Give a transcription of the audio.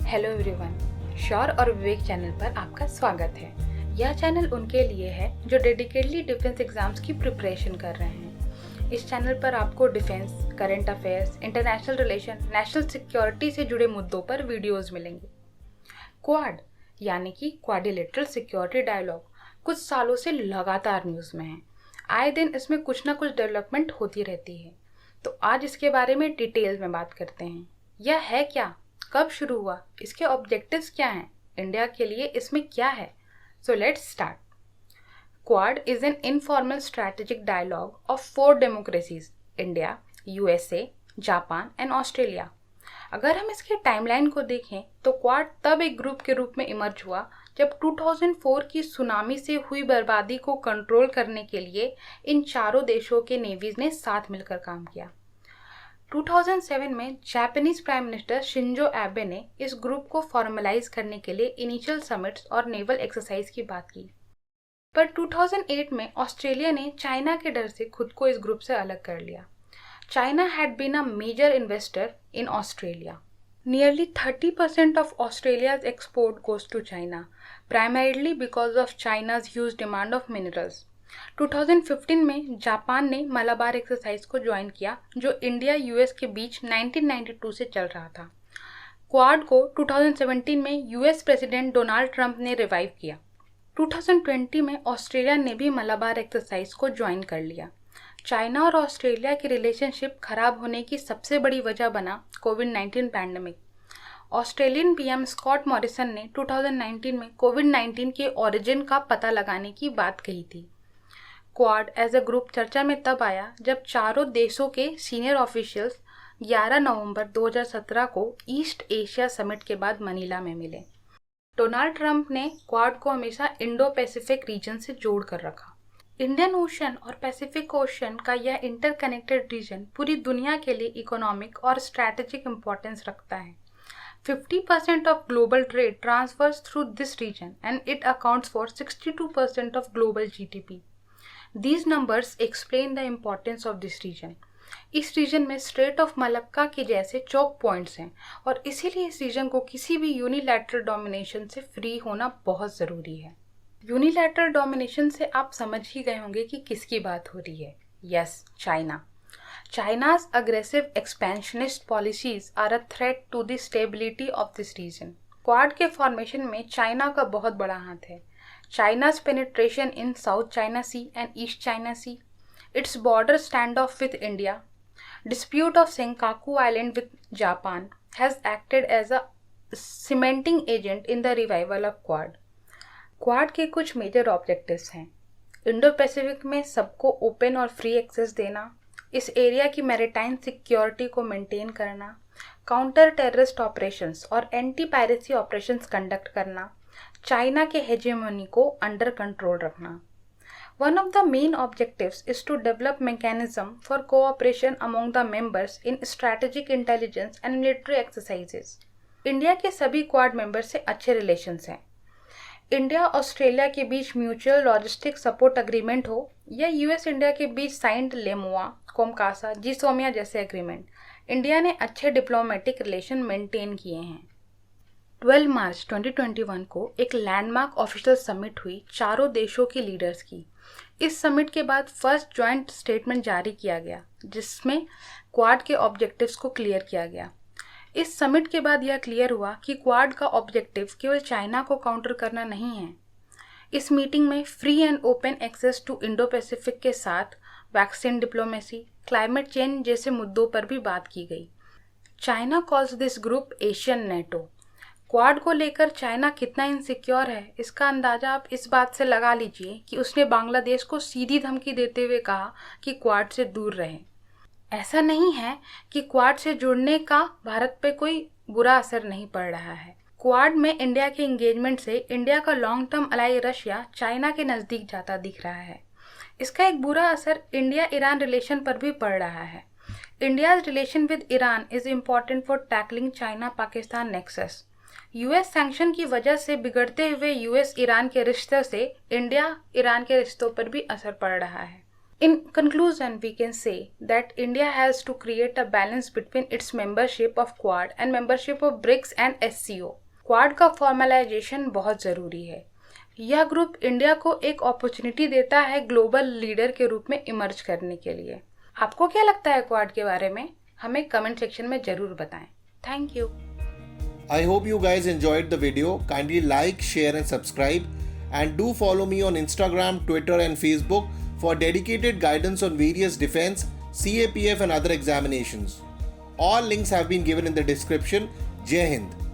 Hello everyone, sure और विवेक channel पर आपका स्वागत है। यह चैनल उनके लिए है जो डेडिकेटली डिफेंस एग्जाम्स की प्रिपरेशन कर रहे हैं। इस चैनल पर आपको defence, current affairs, international relation, national security से जुड़े मुद्दों पर वीडियोस मिलेंगे। क्वाड यानी कि क्वाड्रिलेटरल सिक्योरिटी डायलॉग कुछ सालों से लगातार न्यूज़ में है। आए दिन इसमें कुछ ना कुछ डेवलपमेंट होती रहती है, तो आज इसके बारे में डिटेल में बात करते हैं। यह है क्या, कब शुरू हुआ, इसके ऑब्जेक्टिव्स क्या हैं, इंडिया के लिए इसमें क्या है। So let's start. Quad is an informal strategic dialogue of 4 democracies, India, USA, Japan and Australia. अगर हम इसके टाइमलाइन को देखें तो क्वाड तब एक ग्रुप के रूप में इमर्ज हुआ जब 2004 की सुनामी से हुई बर्बादी को कंट्रोल करने के लिए इन चारों देशों के नेवीज ने साथ मिलकर काम किया। 2007 में जापानीज प्राइम मिनिस्टर शिंजो एबे ने इस ग्रुप को फॉर्मलाइज करने के लिए इनिशियल समिट्स और नेवल एक्सरसाइज की बात की, पर 2008 में ऑस्ट्रेलिया ने चाइना के डर से खुद को इस ग्रुप से अलग कर लिया। China had been a major investor in Australia. Nearly 30% of Australia's export goes to China, primarily because of China's huge demand of minerals. 2015 में जापान ने मलाबार एक्सरसाइज को ज्वाइन किया जो इंडिया यूएस के बीच 1992 से चल रहा था। क्वाड को 2017 में यूएस प्रेसिडेंट डोनाल्ड ट्रंप ने रिवाइव किया। 2020 में ऑस्ट्रेलिया ने भी मलाबार एक्सरसाइज को ज्वाइन कर लिया। चाइना और ऑस्ट्रेलिया की रिलेशनशिप खराब होने की सबसे बड़ी वजह बना कोविड-19 pandemic. Australian PM Scott Morrison ने 2019 में कोविड-19 के ओरिजिन का पता लगाने की बात कही थी। क्वाड एज अ ग्रुप चर्चा में तब आया जब चारों देशों के सीनियर ऑफिशियल्स 11 नवंबर 2017 को ईस्ट एशिया समिट के बाद मनीला में मिले। डोनाल्ड ट्रंप ने क्वाड को हमेशा इंडो पैसिफिक रीजन से जोड़ कर रखा। इंडियन ओशन और पैसिफिक ओशन का यह इंटरकनेक्टेड रीजन पूरी दुनिया के लिए इकोनॉमिक और स्ट्रैटेजिक इंपॉर्टेंस रखता है। 50% of global trade transfers through this region and it accounts for 62% of global GDP. These numbers explain the importance of this region. इस रीजन में स्ट्रेट ऑफ मलक्का के जैसे चौक पॉइंट्स हैं और इसीलिए इस रीजन को किसी भी यूनिलैटरल डोमिनेशन से फ्री होना बहुत ज़रूरी है। यूनिलैटरल डोमिनेशन से आप समझ ही गए होंगे कि किसकी बात हो रही है। Yes, China. China's aggressive expansionist policies are a threat to the stability of this region. Quad के फॉर्मेशन में चाइना का बहुत बड़ा हाथ है। China's penetration in South China Sea and East China Sea, its border standoff with India, dispute of Senkaku island with Japan has acted as a cementing agent in the revival of quad. Quad के कुछ major objectives हैं। Indo Pacific में सबको open और free access देना, इस area की maritime security को मेंटेन करना, काउंटर टेररिस्ट ऑपरेशंस और एंटी पायरेसी ऑपरेशंस कंडक्ट करना, चाइना के हेजेमोनी को अंडर कंट्रोल रखना। One of the main objectives is to develop mechanism for cooperation among the members in strategic intelligence and military exercises. India के सभी quad member से अच्छे relations हैं। India Australia के बीच म्यूचुअल लॉजिस्टिक सपोर्ट एग्रीमेंट हो या US India के बीच signed लेमुआ, कोमकासा, जिसोमिया जैसे एग्रीमेंट, इंडिया ने अच्छे डिप्लोमेटिक रिलेशन मेंटेन किए हैं। 12 मार्च 2021 को एक लैंडमार्क ऑफिशियल समिट हुई चारों देशों के लीडर्स की। इस समिट के बाद फर्स्ट जॉइंट स्टेटमेंट जारी किया गया जिसमें क्वाड के ऑब्जेक्टिव्स को क्लियर किया गया। इस समिट के बाद यह क्लियर हुआ कि क्वाड का ऑब्जेक्टिव केवल चाइना को काउंटर करना नहीं है। इस मीटिंग में free and open access to Indo Pacific के साथ वैक्सीन डिप्लोमेसी, क्लाइमेट चेंज जैसे मुद्दों पर भी बात की गई। China calls this group Asian NATO. Quad को लेकर चाइना कितना इनसिक्योर है इसका अंदाजा आप इस बात से लगा लीजिए कि उसने बांग्लादेश को सीधी धमकी देते हुए कहा कि क्वाड से दूर रहें। ऐसा नहीं है कि क्वाड से जुड़ने का भारत पे कोई बुरा असर नहीं पड़ रहा है। क्वाड में इंडिया के एंगेजमेंट से इंडिया का long term ally Russia China के नज़दीक जाता दिख रहा है। इसका एक बुरा असर इंडिया ईरान रिलेशन पर भी पड़ रहा है। India's relation with Iran is important for tackling China Pakistan nexus. US sanction की वजह से बिगड़ते हुए यूएस ईरान के रिश्ते से इंडिया ईरान के रिश्तों पर भी असर पड़ रहा है। In conclusion, we can say that India has to create a balance between its membership of Quad and membership of BRICS and SCO. Quad का फॉर्मलाइजेशन बहुत ज़रूरी है। यह ग्रुप इंडिया को एक अपॉर्चुनिटी देता है ग्लोबल लीडर के रूप में इमर्ज करने के लिए। आपको क्या लगता है क्वाड के बारे में? हमें कमेंट सेक्शन में ज़रूर बताएं। Thank you. I hope you guys enjoyed the video. Kindly like, share and subscribe, and do follow me on Instagram, Twitter and Facebook for dedicated guidance on various defense, CAPF and other examinations. All links have been given in the description. Jai Hind.